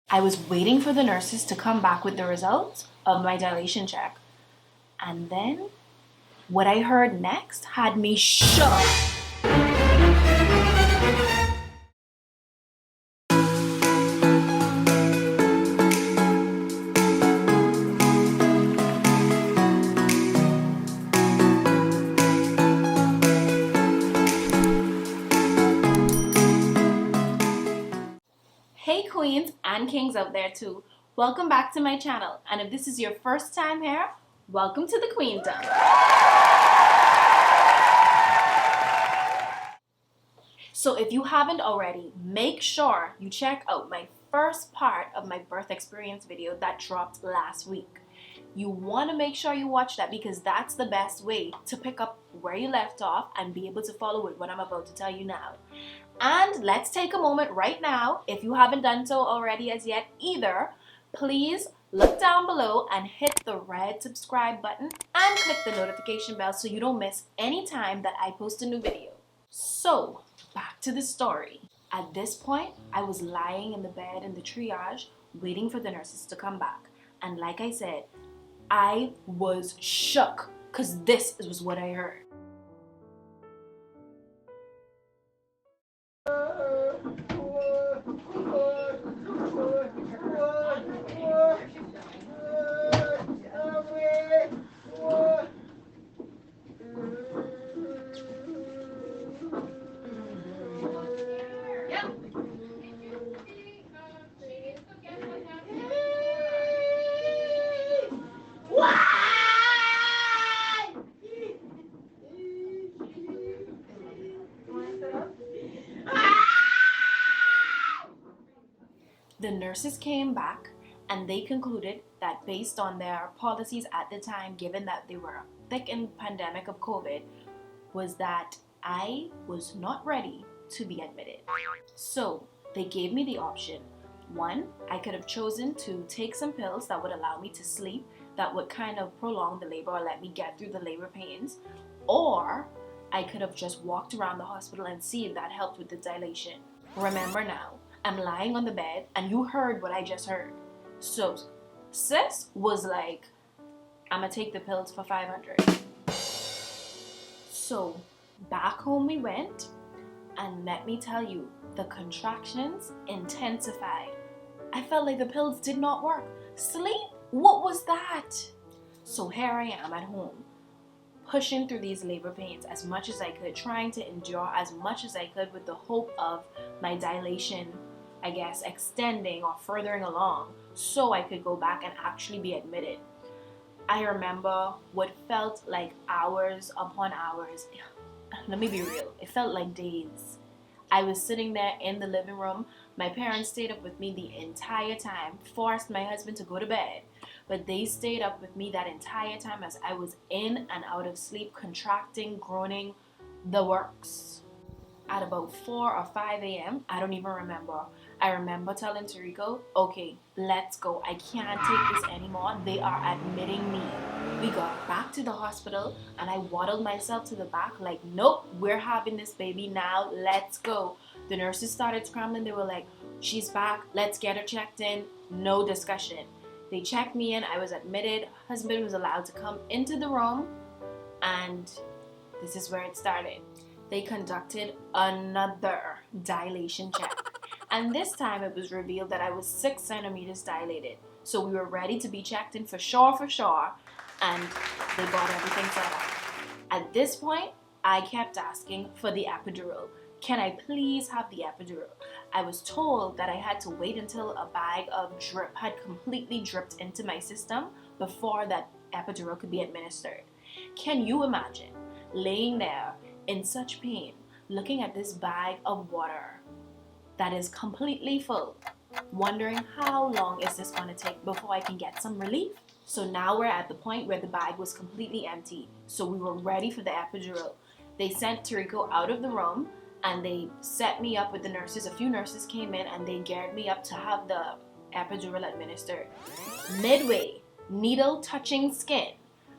I was waiting for the nurses to come back with the results of my dilation check. And then what I heard next had me shook. Hey queens and kings out there too. Welcome back to my channel. And if this is your first time here, welcome to the queendom. So if you haven't already, make sure you check out my first part of my birth experience video that dropped last week. You want to make sure you watch that because that's the best way to pick up where you left off and be able to follow with what I'm about to tell you now. And let's take a moment right now, if you haven't done so already as yet either, please look down below and hit the red subscribe button and click the notification bell so you don't miss any time that I post a new video. So, back to the story. At this point, I was lying in the bed in the triage, waiting for the nurses to come back. And like I said, I was shook because this was what I heard. The nurses came back and they concluded that based on their policies at the time, given that they were thick in the pandemic of COVID, was that I was not ready to be admitted. So they gave me the option. One, I could have chosen to take some pills that would allow me to sleep, that would kind of prolong the labor or let me get through the labor pains, or I could have just walked around the hospital and see if that helped with the dilation. Remember now, I'm lying on the bed and you heard what I just heard. So sis was like, I'm gonna take the pills for 500. So back home we went, and let me tell you, the contractions intensified. I felt like the pills did not work. Sleep? What was that? So here I am at home, pushing through these labor pains as much as I could, trying to endure as much as I could with the hope of my dilation, I guess, extending or furthering along so I could go back and actually be admitted. I remember what felt like hours upon hours. Let me be real, it felt like days. I was sitting there in the living room. My parents stayed up with me the entire time, forced my husband to go to bed, but they stayed up with me that entire time as I was in and out of sleep, contracting, groaning, the works. At about 4 or 5 a.m., I don't even remember. I remember telling Tariko, okay, let's go. I can't take this anymore. They are admitting me. We got back to the hospital and I waddled myself to the back like, nope, we're having this baby now. Let's go. The nurses started scrambling. They were like, she's back. Let's get her checked in. No discussion. They checked me in. I was admitted. Husband was allowed to come into the room, and this is where it started. They conducted another dilation check. And this time it was revealed that I was 6 centimeters dilated. So we were ready to be checked in for sure. And they got everything set up. At this point, I kept asking for the epidural. Can I please have the epidural? I was told that I had to wait until a bag of drip had completely dripped into my system before that epidural could be administered. Can you imagine laying there in such pain, looking at this bag of water that is completely full, wondering how long is this going to take before I can get some relief? So now we're at the point where the bag was completely empty. So we were ready for the epidural. They sent Tariko out of the room and they set me up with the nurses. A few nurses came in and they geared me up to have the epidural administered. Midway, needle touching skin,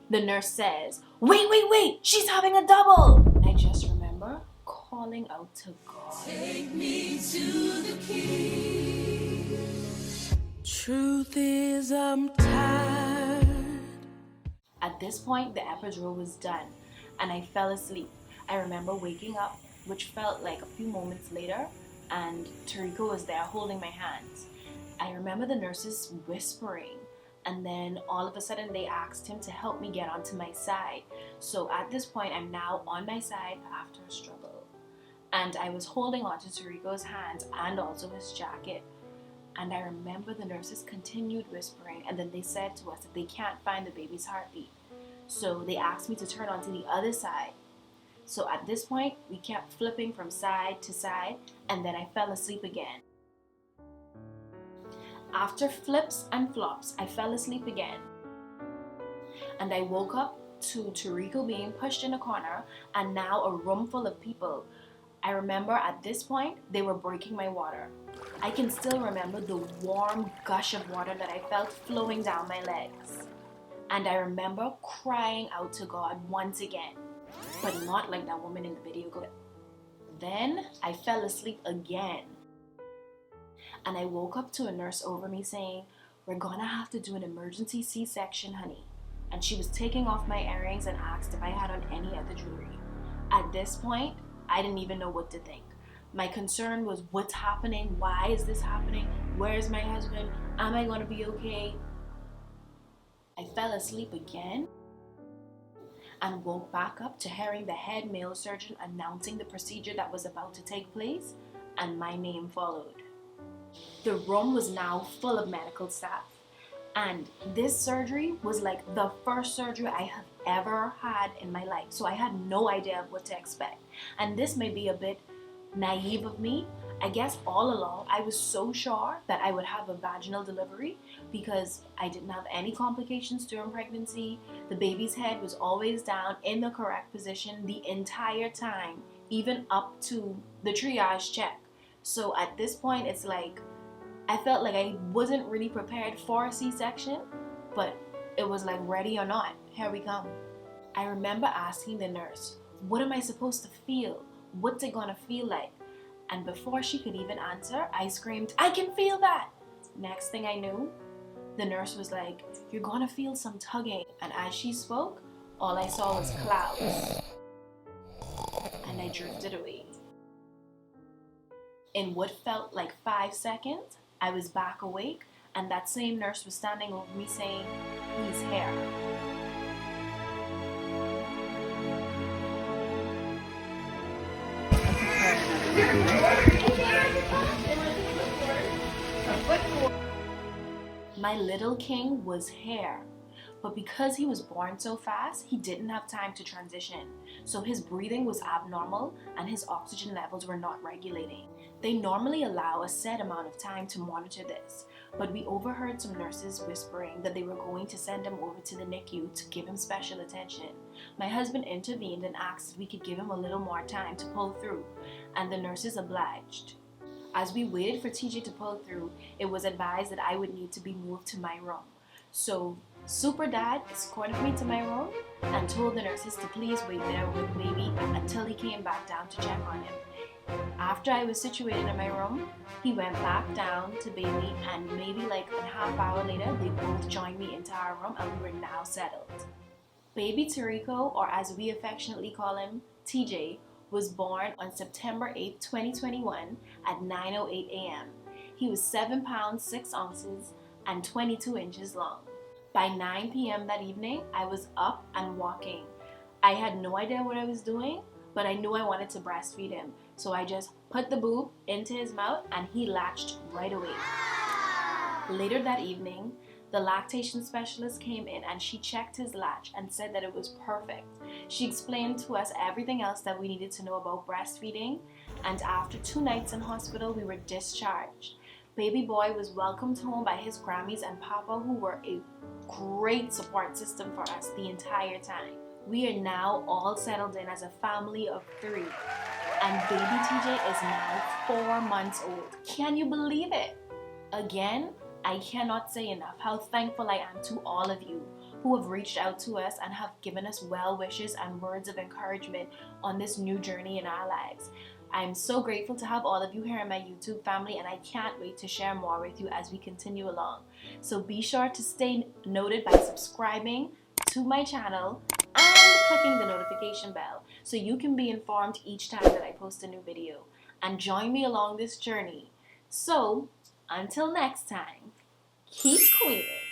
the nurse says, wait, she's having a double. I just remember calling out to God. Take me to the King. truth is, I'm tired. At this point, the epidural was done and I fell asleep. I remember waking up, which felt like a few moments later, and Tariko was there holding my hands. I remember the nurses whispering, and then all of a sudden they asked him to help me get onto my side. So at this point, I'm now on my side after a struggle. And I was holding onto Tariko's hands and also his jacket. And I remember the nurses continued whispering, and then they said to us that they can't find the baby's heartbeat. So they asked me to turn onto the other side. So at this point, we kept flipping from side to side, and then I fell asleep again. After flips and flops, I fell asleep again. And I woke up to Tariko being pushed in a corner, and now a room full of people. I remember at this point, they were breaking my water. I can still remember the warm gush of water that I felt flowing down my legs. And I remember crying out to God once again, but not like that woman in the video clip. Then I fell asleep again. And I woke up to a nurse over me saying, "We're gonna have to do an emergency C-section, honey." And she was taking off my earrings and asked if I had on any other jewelry. At this point, I didn't even know what to think. My concern was, what's happening? Why is this happening? Where's my husband? Am I gonna be okay? I fell asleep again and woke back up to hearing the head male surgeon announcing the procedure that was about to take place, and my name followed. The room was now full of medical staff, and this surgery was like the first surgery I have ever had in my life, so I had no idea of what to expect. And this may be a bit naive of me. I guess all along I was so sure that I would have a vaginal delivery because I didn't have any complications during pregnancy. The baby's head was always down in the correct position the entire time, even up to the triage check. So at this point, it's like I felt like I wasn't really prepared for a C-section, but it was like, ready or not, here we come. I remember asking the nurse, what am I supposed to feel? What's it gonna feel like? And before she could even answer, I screamed, "I can feel that!" Next thing I knew, the nurse was like, "You're gonna feel some tugging." And as she spoke, all I saw was clouds. And I drifted away. In what felt like 5 seconds, I was back awake, and that same nurse was standing over me saying, "He's here." My little king was here, but because he was born so fast, he didn't have time to transition. So his breathing was abnormal and his oxygen levels were not regulating. They normally allow a set amount of time to monitor this, but we overheard some nurses whispering that they were going to send him over to the NICU to give him special attention. My husband intervened and asked if we could give him a little more time to pull through, and the nurses obliged. As we waited for TJ to pull through, it was advised that I would need to be moved to my room. So Super Dad escorted me to my room and told the nurses to please wait there with baby until he came back down to check on him. After I was situated in my room, he went back down to baby, and maybe like a half hour later, they both joined me into our room and we were now settled. Baby Tariko, or as we affectionately call him, TJ, was born on September 8, 2021 at 9:08 a.m. He was 7 pounds 6 ounces and 22 inches long. By 9 p.m. that evening, I was up and walking. I had no idea what I was doing, but I knew I wanted to breastfeed him. So I just put the boob into his mouth and he latched right away. Later that evening, the lactation specialist came in and she checked his latch and said that it was perfect. She explained to us everything else that we needed to know about breastfeeding, and after 2 nights in hospital, we were discharged. Baby boy was welcomed home by his Grammys and Papa, who were a great support system for us the entire time. We are now all settled in as a family of 3, and baby TJ is now 4 months old. Can you believe it? Again, I cannot say enough how thankful I am to all of you who have reached out to us and have given us well wishes and words of encouragement on this new journey in our lives. I'm so grateful to have all of you here in my YouTube family, and I can't wait to share more with you as we continue along. So be sure to stay noted by subscribing to my channel and clicking the notification bell so you can be informed each time that I post a new video. And join me along this journey. So, until next time, keep queening.